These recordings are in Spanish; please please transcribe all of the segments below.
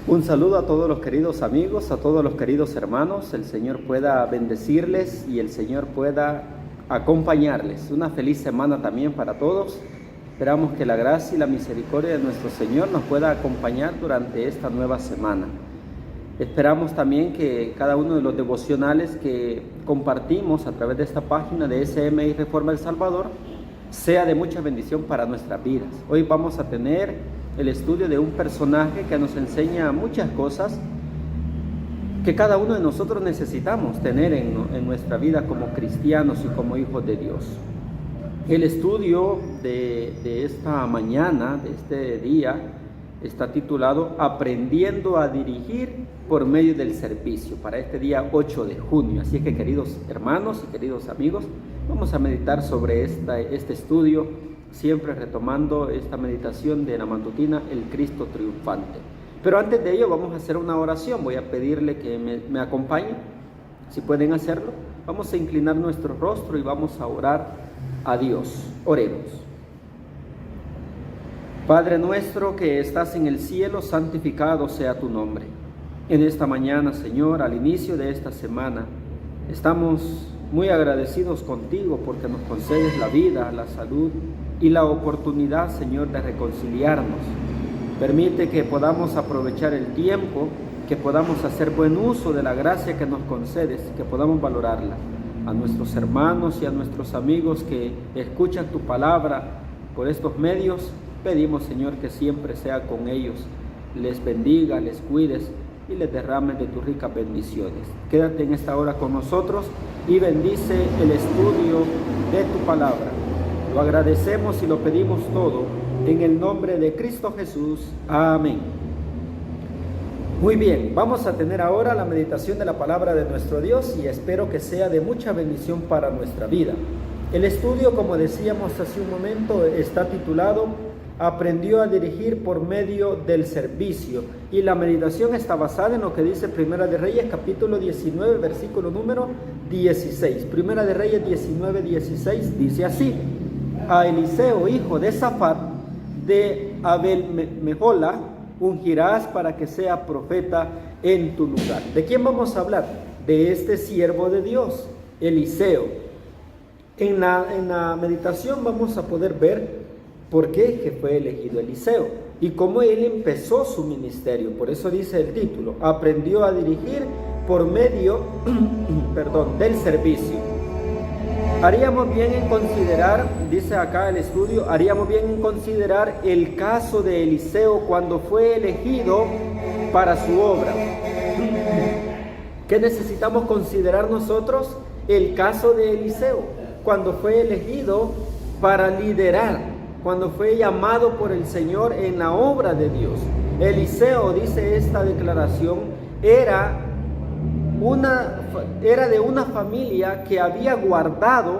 Un saludo a todos los queridos amigos, a todos los queridos hermanos. El Señor pueda bendecirles y el Señor pueda acompañarles. Una feliz semana también para todos. Esperamos que la gracia y la misericordia de nuestro Señor nos pueda acompañar durante esta nueva semana. Esperamos también que cada uno de los devocionales que compartimos a través de esta página de SMI Reforma El Salvador sea de mucha bendición para nuestras vidas. Hoy vamos a tener el estudio de un personaje que nos enseña muchas cosas que cada uno de nosotros necesitamos tener en nuestra vida como cristianos y como hijos de Dios. El estudio de esta mañana, de este día, está titulado Aprendiendo a dirigir por medio del servicio, para este día 8 de junio. Así es que, queridos hermanos y queridos amigos, vamos a meditar sobre este estudio, siempre retomando esta meditación de la matutina, el Cristo triunfante. Pero antes de ello vamos a hacer una oración. Voy a pedirle que me acompañen, si pueden hacerlo. Vamos a inclinar nuestro rostro y vamos a orar a Dios. Oremos. Padre nuestro que estás en el cielo, santificado sea tu nombre. En esta mañana, Señor, al inicio de esta semana, estamos muy agradecidos contigo porque nos concedes la vida, la salud y la oportunidad, Señor, de reconciliarnos. Permite que podamos aprovechar el tiempo, que podamos hacer buen uso de la gracia que nos concedes, que podamos valorarla. A nuestros hermanos y a nuestros amigos que escuchan tu palabra por estos medios, pedimos, Señor, que siempre sea con ellos. Les bendiga, les cuides y les derrames de tus ricas bendiciones. Quédate en esta hora con nosotros y bendice el estudio de tu palabra. Lo agradecemos y lo pedimos todo en el nombre de Cristo Jesús. Amén. Muy bien, vamos a tener ahora la meditación de la palabra de nuestro Dios y espero que sea de mucha bendición para nuestra vida. El estudio, como decíamos hace un momento, está titulado Aprendió a dirigir por medio del servicio, y la meditación está basada en lo que dice Primera de Reyes capítulo 19 versículo número 16. Primera de Reyes 19, 16 dice así: a Eliseo, hijo de Safat, de Abel-Mehola, ungirás para que sea profeta en tu lugar. ¿De quién vamos a hablar? De este siervo de Dios, Eliseo. En la meditación vamos a poder ver por qué que fue elegido Eliseo y cómo él empezó su ministerio. Por eso dice el título, aprendió a dirigir por medio del servicio. Haríamos bien en considerar, dice acá el estudio, haríamos bien en considerar el caso de Eliseo cuando fue elegido para su obra. ¿Qué necesitamos considerar nosotros? El caso de Eliseo, cuando fue elegido para liderar, cuando fue llamado por el Señor en la obra de Dios. Eliseo, dice esta declaración, era de una familia que había guardado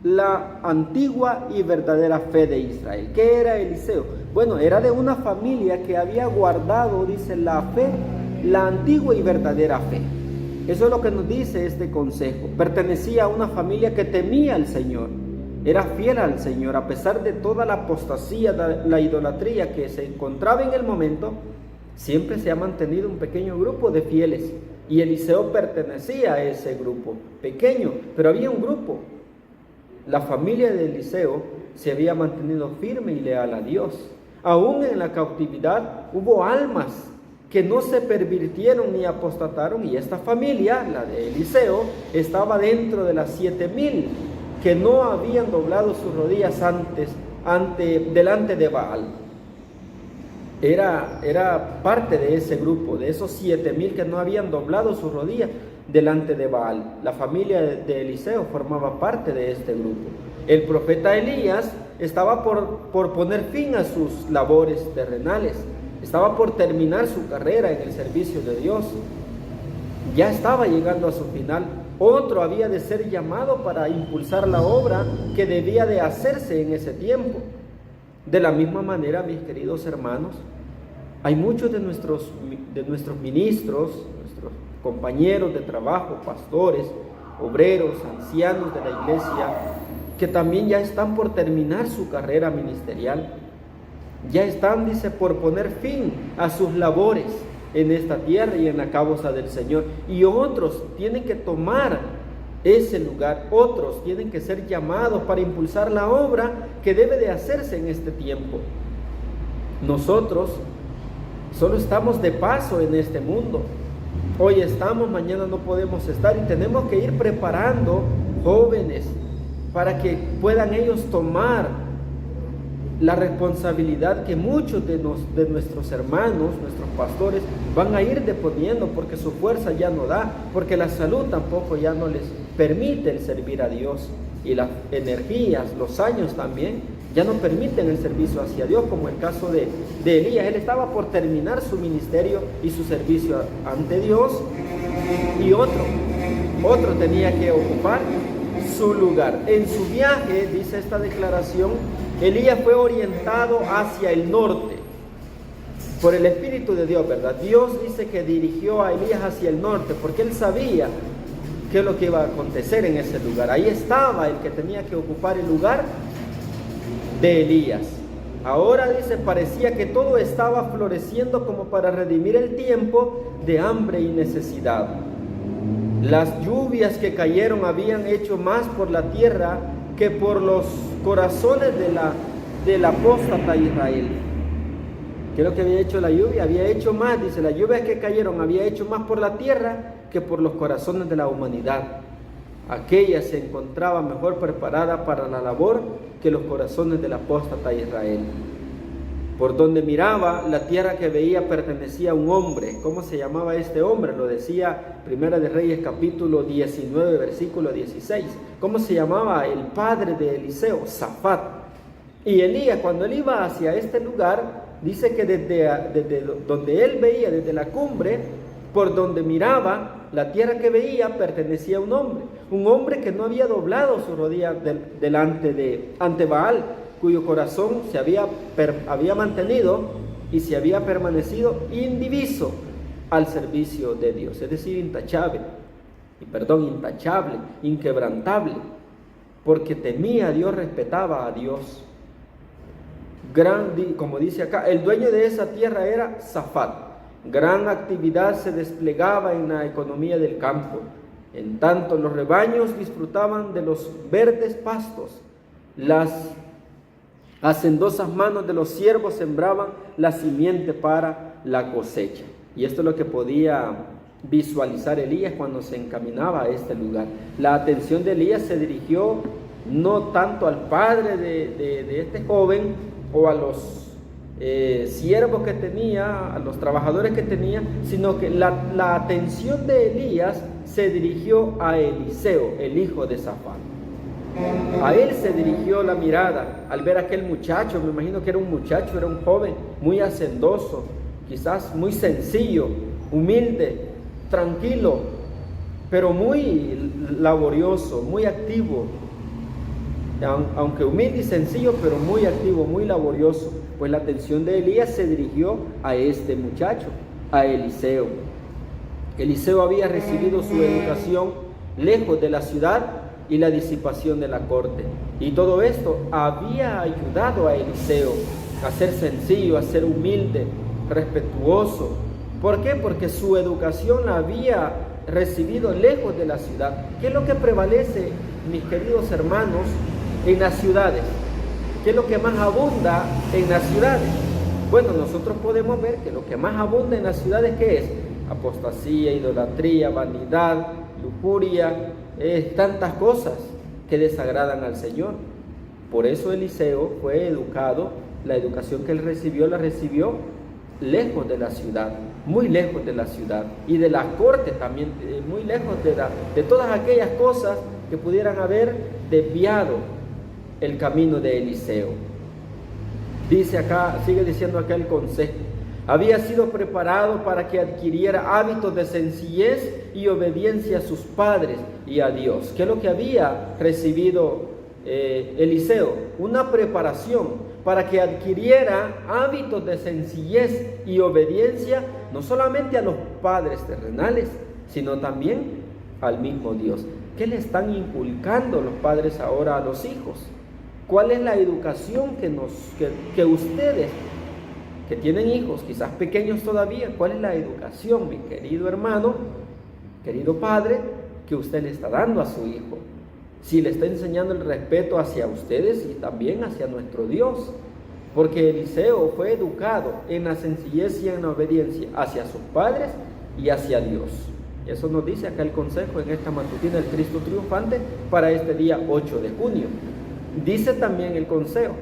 la antigua y verdadera fe de Israel. ¿Qué era Eliseo? Bueno, era de una familia que había guardado, dice, la fe, la antigua y verdadera fe. Eso es lo que nos dice este consejo. Pertenecía a una familia que temía al Señor. Era fiel al Señor, a pesar de toda la apostasía, la idolatría que se encontraba en el momento. Siempre se ha mantenido un pequeño grupo de fieles, y Eliseo pertenecía a ese grupo, pequeño, pero había un grupo. La familia de Eliseo se había mantenido firme y leal a Dios. Aún en la cautividad hubo almas que no se pervirtieron ni apostataron, y esta familia, la de Eliseo, estaba dentro de las 7,000 que no habían doblado sus rodillas delante de Baal. Era parte de ese grupo, de esos 7,000 que no habían doblado sus rodillas delante de Baal. La familia de Eliseo formaba parte de este grupo. El profeta Elías estaba por poner fin a sus labores terrenales, estaba por terminar su carrera en el servicio de Dios. Ya estaba llegando a su final. Otro había de ser llamado para impulsar la obra que debía de hacerse en ese tiempo. De la misma manera, mis queridos hermanos, hay muchos de nuestros ministros, nuestros compañeros de trabajo, pastores, obreros, ancianos de la iglesia, que también ya están por terminar su carrera ministerial. Ya están, dice, por poner fin a sus labores. en esta tierra y en la causa del Señor. Y otros tienen que tomar ese lugar, otros tienen que ser llamados para impulsar la obra que debe de hacerse en este tiempo. Nosotros solo estamos de paso en este mundo. Hoy estamos, mañana no podemos estar, y tenemos que ir preparando jóvenes para que puedan ellos tomar la responsabilidad que muchos de nuestros hermanos, nuestros pastores, van a ir deponiendo, porque su fuerza ya no da, porque la salud tampoco ya no les permite el servir a Dios, y las energías, los años también ya no permiten el servicio hacia Dios, como el caso de Elías. Él estaba por terminar su ministerio y su servicio ante Dios, y otro tenía que ocupar su lugar. En su viaje, dice esta declaración, Elías fue orientado hacia el norte por el Espíritu de Dios, ¿verdad? Dios dice que dirigió a Elías hacia el norte, porque él sabía qué es lo que iba a acontecer en ese lugar. Ahí estaba el que tenía que ocupar el lugar de Elías. Ahora dice, parecía que todo estaba floreciendo como para redimir el tiempo de hambre y necesidad. Las lluvias que cayeron habían hecho más por la tierra que por los corazones de la apóstata Israel. ¿Qué es lo que había hecho la lluvia? Había hecho más, dice, las lluvias que cayeron había hecho más por la tierra que por los corazones de la humanidad. Aquella se encontraba mejor preparada para la labor que los corazones de la apóstata Israel. Por donde miraba, la tierra que veía pertenecía a un hombre. ¿Cómo se llamaba este hombre? Lo decía Primera de Reyes capítulo 19, versículo 16. ¿Cómo se llamaba el padre de Eliseo? Safat. Y Elías, cuando él iba hacia este lugar, dice que desde donde él veía, desde la cumbre, por donde miraba, la tierra que veía pertenecía a un hombre que no había doblado su rodilla ante Baal, cuyo corazón se había mantenido y se había permanecido indiviso al servicio de Dios, es decir, intachable, inquebrantable, porque temía a Dios, respetaba a Dios. Como dice acá, el dueño de esa tierra era Safat. Gran actividad se desplegaba en la economía del campo. En tanto, los rebaños disfrutaban de los verdes pastos. Las hacendosas manos de los siervos sembraban la simiente para la cosecha. Y esto es lo que podía visualizar Elías cuando se encaminaba a este lugar. La atención de Elías se dirigió no tanto al padre de este joven o a los siervos que tenía, a los trabajadores que tenía, sino que la atención de Elías se dirigió a Eliseo, el hijo de Safat. A él se dirigió la mirada al ver a aquel muchacho. Me imagino que era un muchacho, era un joven muy hacendoso, quizás muy sencillo, humilde, tranquilo, pero muy laborioso, muy activo. Aunque humilde y sencillo, pero muy activo, muy laborioso. Pues la atención de Elías se dirigió a este muchacho, a Eliseo. Eliseo había recibido su educación lejos de la ciudad y la disipación de la corte. Y todo esto había ayudado a Eliseo a ser sencillo, a ser humilde, respetuoso. ¿Por qué? Porque su educación la había recibido lejos de la ciudad. ¿Qué es lo que prevalece, mis queridos hermanos, en las ciudades? ¿Qué es lo que más abunda en las ciudades? Bueno, nosotros podemos ver que lo que más abunda en las ciudades, ¿qué es? Apostasía, idolatría, vanidad, lujuria, tantas cosas que desagradan al Señor. Por eso Eliseo fue educado, la educación que él recibió, la recibió lejos de la ciudad, muy lejos de la ciudad, y de la corte también, muy lejos de todas aquellas cosas que pudieran haber desviado el camino de Eliseo. Dice acá, sigue diciendo acá el consejo: había sido preparado para que adquiriera hábitos de sencillez y obediencia a sus padres y a Dios. ¿Qué es lo que había recibido Eliseo? Una preparación para que adquiriera hábitos de sencillez y obediencia, no solamente a los padres terrenales, sino también al mismo Dios. ¿Qué le están inculcando los padres ahora a los hijos? ¿Cuál es la educación que ustedes que tienen hijos, quizás pequeños todavía, ¿cuál es la educación, mi querido hermano, querido padre, que usted le está dando a su hijo? Si le está enseñando el respeto hacia ustedes y también hacia nuestro Dios, porque Eliseo fue educado en la sencillez y en la obediencia hacia sus padres y hacia Dios. Eso nos dice acá el consejo en esta matutina del Cristo triunfante para este día 8 de junio. Dice también el consejo,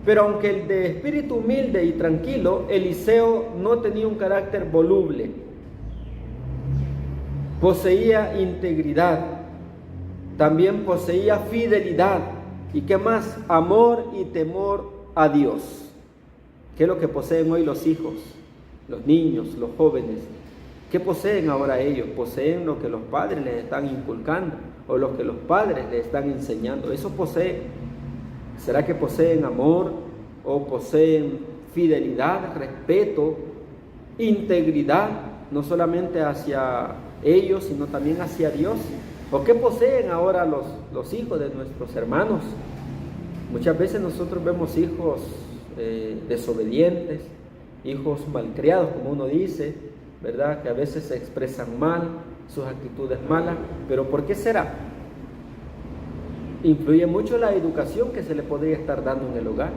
pero aunque el de espíritu humilde y tranquilo, Eliseo no tenía un carácter voluble, poseía integridad, también poseía fidelidad, y qué más, amor y temor a Dios. ¿Qué es lo que poseen hoy los hijos, los niños, los jóvenes? ¿Qué poseen ahora ellos? Poseen lo que los padres les están inculcando o lo que los padres les están enseñando. Eso poseen. ¿Será que poseen amor o poseen fidelidad, respeto, integridad, no solamente hacia ellos, sino también hacia Dios? ¿O qué poseen ahora los hijos de nuestros hermanos? Muchas veces nosotros vemos hijos desobedientes, hijos malcriados, como uno dice, ¿verdad? Que a veces se expresan mal, sus actitudes malas. ¿Pero por qué será? Influye mucho la educación que se le podría estar dando en el hogar,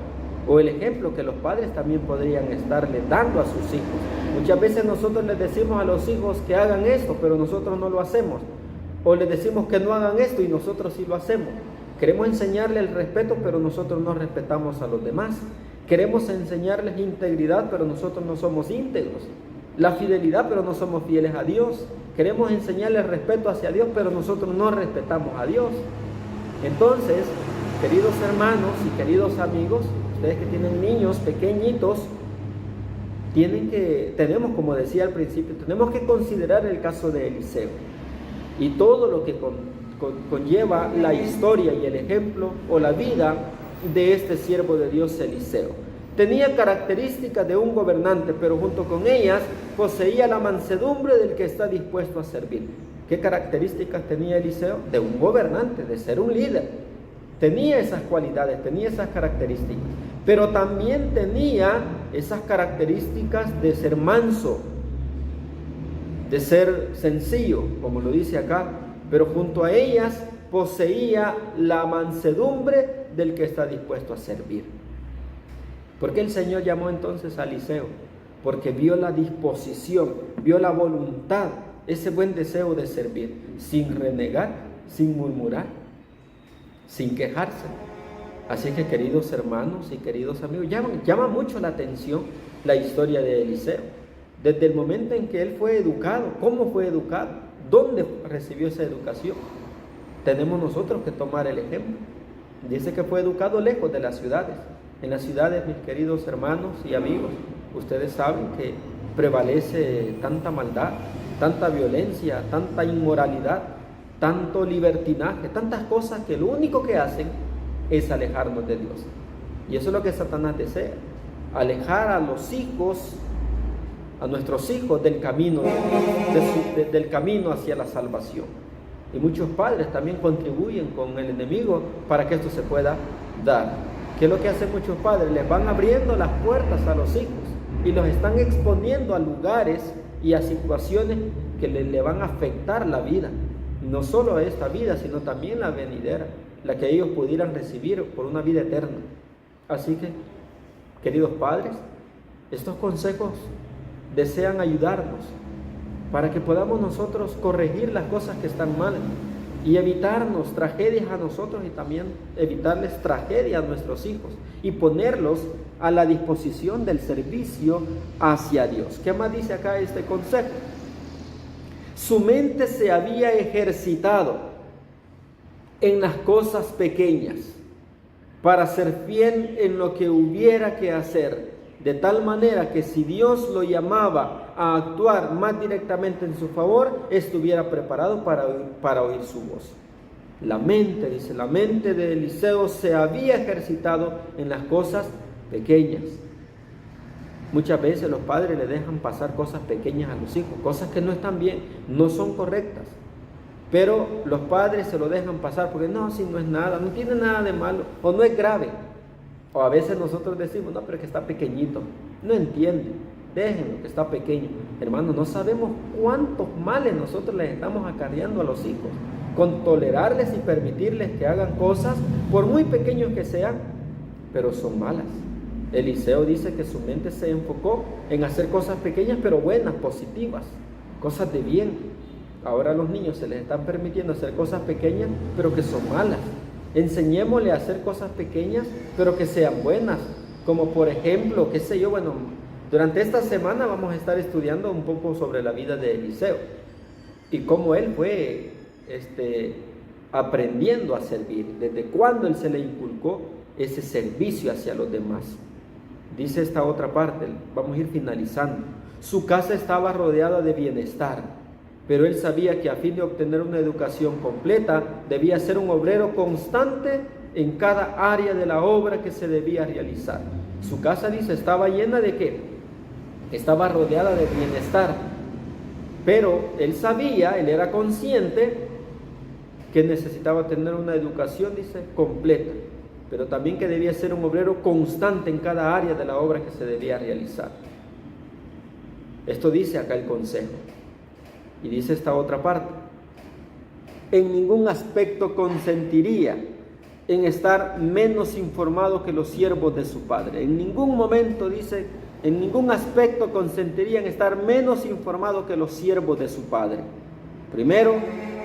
o el ejemplo que los padres también podrían estarle dando a sus hijos. Muchas veces nosotros les decimos a los hijos que hagan esto, pero nosotros no lo hacemos. O les decimos que no hagan esto y nosotros sí lo hacemos. Queremos enseñarles el respeto, pero nosotros no respetamos a los demás. Queremos enseñarles integridad, pero nosotros no somos íntegros. La fidelidad, pero no somos fieles a Dios. Queremos enseñarles respeto hacia Dios, pero nosotros no respetamos a Dios. Entonces, queridos hermanos y queridos amigos, ustedes que tienen niños pequeñitos, tenemos, como decía al principio, tenemos que considerar el caso de Eliseo y todo lo que conlleva la historia y el ejemplo o la vida de este siervo de Dios Eliseo. Tenía características de un gobernante, pero junto con ellas poseía la mansedumbre del que está dispuesto a servir. ¿Qué características tenía Eliseo? De un gobernante, de ser un líder. Tenía esas cualidades, tenía esas características, pero también tenía esas características de ser manso, de ser sencillo, como lo dice acá, pero junto a ellas poseía la mansedumbre del que está dispuesto a servir. ¿Por qué el Señor llamó entonces a Eliseo? Porque vio la disposición, vio la voluntad, ese buen deseo de servir, sin renegar, sin murmurar, sin quejarse. Así que, queridos hermanos y queridos amigos, llama mucho la atención la historia de Eliseo. Desde el momento en que él fue educado, cómo fue educado, dónde recibió esa educación, tenemos nosotros que tomar el ejemplo. Dice que fue educado lejos de las ciudades. En las ciudades, mis queridos hermanos y amigos, ustedes saben que prevalece tanta maldad, tanta violencia, tanta inmoralidad, tanto libertinaje, tantas cosas que lo único que hacen es alejarnos de Dios. Y eso es lo que Satanás desea, alejar a los hijos, a nuestros hijos del camino, del camino hacia la salvación. Y muchos padres también contribuyen con el enemigo para que esto se pueda dar. ¿Qué es lo que hacen muchos padres? Les van abriendo las puertas a los hijos y los están exponiendo a lugares y a situaciones que le van a afectar la vida. No solo a esta vida, sino también la venidera, la que ellos pudieran recibir por una vida eterna. Así que, queridos padres, estos consejos desean ayudarnos para que podamos nosotros corregir las cosas que están mal y evitarnos tragedias a nosotros y también evitarles tragedia a nuestros hijos y ponerlos a la disposición del servicio hacia Dios. ¿Qué más dice acá este consejo? Su mente se había ejercitado en las cosas pequeñas para ser fiel en lo que hubiera que hacer, de tal manera que si Dios lo llamaba a actuar más directamente en su favor, estuviera preparado para oír su voz. La mente, dice, la mente de Eliseo se había ejercitado en las cosas pequeñas. Muchas veces los padres le dejan pasar cosas pequeñas a los hijos, cosas que no están bien, no son correctas, pero los padres se lo dejan pasar porque no, si no es nada, no tiene nada de malo, o no es grave. O a veces nosotros decimos, no, pero es que está pequeñito, no entiende, déjenlo que está pequeño. Hermanos, no sabemos cuántos males nosotros les estamos acarreando a los hijos con tolerarles y permitirles que hagan cosas, por muy pequeños que sean, pero son malas. Eliseo dice que su mente se enfocó en hacer cosas pequeñas, pero buenas, positivas, cosas de bien. Ahora a los niños se les están permitiendo hacer cosas pequeñas, pero que son malas. Enseñémosle a hacer cosas pequeñas, pero que sean buenas. Como por ejemplo, qué sé yo, bueno, durante esta semana vamos a estar estudiando un poco sobre la vida de Eliseo y cómo él fue aprendiendo a servir, desde cuándo él se le inculcó ese servicio hacia los demás. Dice esta otra parte, vamos a ir finalizando. Su casa estaba rodeada de bienestar, pero él sabía que a fin de obtener una educación completa, debía ser un obrero constante en cada área de la obra que se debía realizar. Su casa, dice, estaba llena de ¿qué? Estaba rodeada de bienestar, pero él sabía, él era consciente que necesitaba tener una educación, dice, completa, pero también que debía ser un obrero constante en cada área de la obra que se debía realizar. Esto dice acá el consejo. Y dice esta otra parte: en ningún aspecto consentiría en estar menos informado que los siervos de su padre. En ningún momento, dice, en ningún aspecto consentiría en estar menos informado que los siervos de su padre. Primero,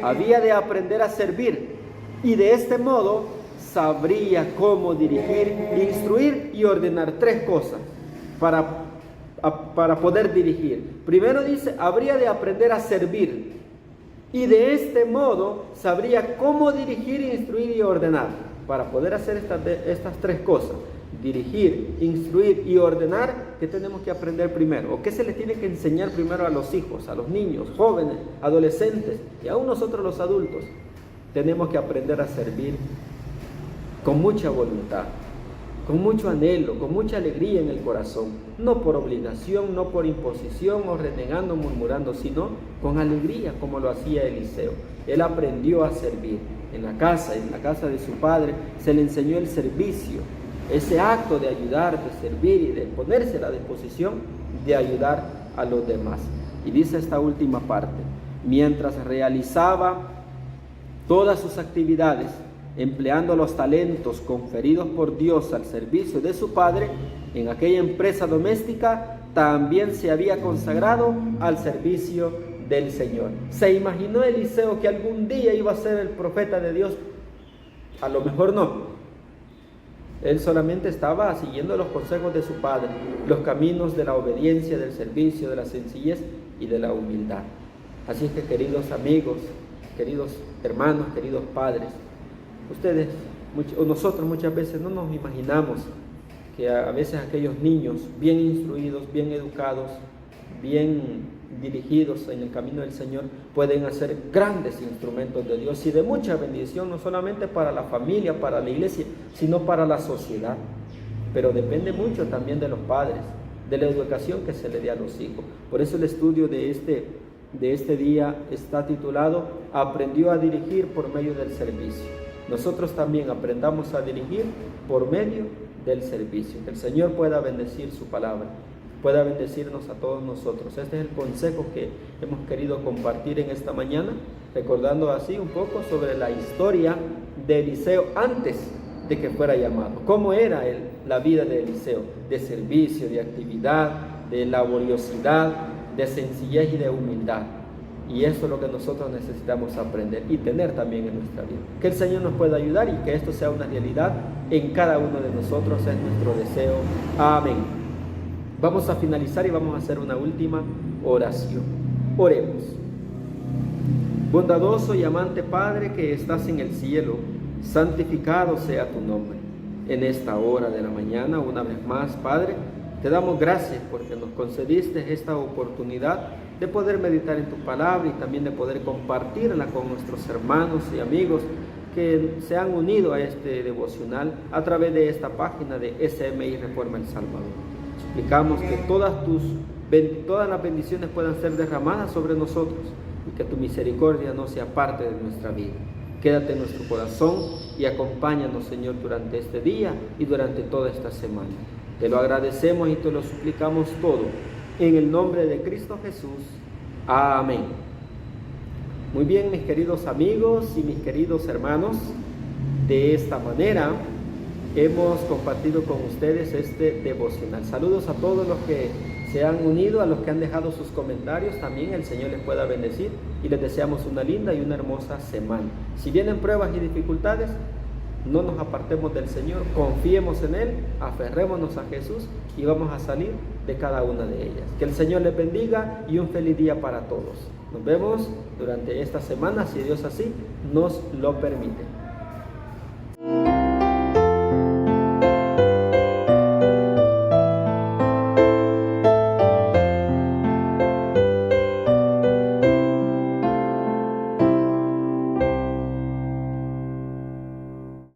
había de aprender a servir, y de este modo sabría cómo dirigir, instruir y ordenar tres cosas para poder dirigir. Primero dice, habría de aprender a servir, y de este modo sabría cómo dirigir, instruir y ordenar. Para poder hacer estas tres cosas, dirigir, instruir y ordenar, ¿qué tenemos que aprender primero? ¿O qué se les tiene que enseñar primero a los hijos, a los niños, jóvenes, adolescentes y aún nosotros los adultos? Tenemos que aprender a servir con mucha voluntad, con mucho anhelo, con mucha alegría en el corazón, no por obligación, no por imposición o renegando, murmurando, sino con alegría, como lo hacía Eliseo. Él aprendió a servir en la casa de su padre, se le enseñó el servicio, ese acto de ayudar, de servir y de ponerse a la disposición de ayudar a los demás. Y dice esta última parte: mientras realizaba todas sus actividades, empleando los talentos conferidos por Dios al servicio de su padre, en aquella empresa doméstica también se había consagrado al servicio del Señor. ¿Se imaginó Eliseo que algún día iba a ser el profeta de Dios? A lo mejor no. Él solamente estaba siguiendo los consejos de su padre, los caminos de la obediencia, del servicio, de la sencillez y de la humildad. Así es que, queridos amigos, queridos hermanos, queridos padres, ustedes, nosotros muchas veces no nos imaginamos que a veces aquellos niños bien instruidos, bien educados, bien dirigidos en el camino del Señor, pueden hacer grandes instrumentos de Dios y de mucha bendición, no solamente para la familia, para la iglesia, sino para la sociedad. Pero depende mucho también de los padres, de la educación que se le dé a los hijos. Por eso el estudio de este día está titulado Aprendió a dirigir por medio del servicio. Nosotros también aprendamos a dirigir por medio del servicio. Que el Señor pueda bendecir su palabra, pueda bendecirnos a todos nosotros. Este es el consejo que hemos querido compartir en esta mañana, recordando así un poco sobre la historia de Eliseo antes de que fuera llamado. ¿Cómo era la vida de Eliseo? De servicio, de actividad, de laboriosidad, de sencillez y de humildad. Y eso es lo que nosotros necesitamos aprender y tener también en nuestra vida. Que el Señor nos pueda ayudar y que esto sea una realidad en cada uno de nosotros, es nuestro deseo. Amén. Vamos a finalizar y vamos a hacer una última oración. Oremos. Bondadoso y amante Padre que estás en el cielo, santificado sea tu nombre. En esta hora de la mañana, una vez más, Padre, te damos gracias porque nos concediste esta oportunidad de poder meditar en tu palabra y también de poder compartirla con nuestros hermanos y amigos que se han unido a este devocional a través de esta página de SMI Reforma El Salvador. Suplicamos que todas las bendiciones puedan ser derramadas sobre nosotros y que tu misericordia no sea parte de nuestra vida. Quédate en nuestro corazón y acompáñanos, Señor, durante este día y durante toda esta semana. Te lo agradecemos y te lo suplicamos todo. En el nombre de Cristo Jesús. Amén. Muy bien, mis queridos amigos y mis queridos hermanos, de esta manera hemos compartido con ustedes este devocional. Saludos a todos los que se han unido, a los que han dejado sus comentarios. También el Señor les pueda bendecir y les deseamos una linda y una hermosa semana. Si vienen pruebas y dificultades, no nos apartemos del Señor, confiemos en Él, aferrémonos a Jesús y vamos a salir de cada una de ellas. Que el Señor les bendiga y un feliz día para todos. Nos vemos durante esta semana, si Dios así nos lo permite.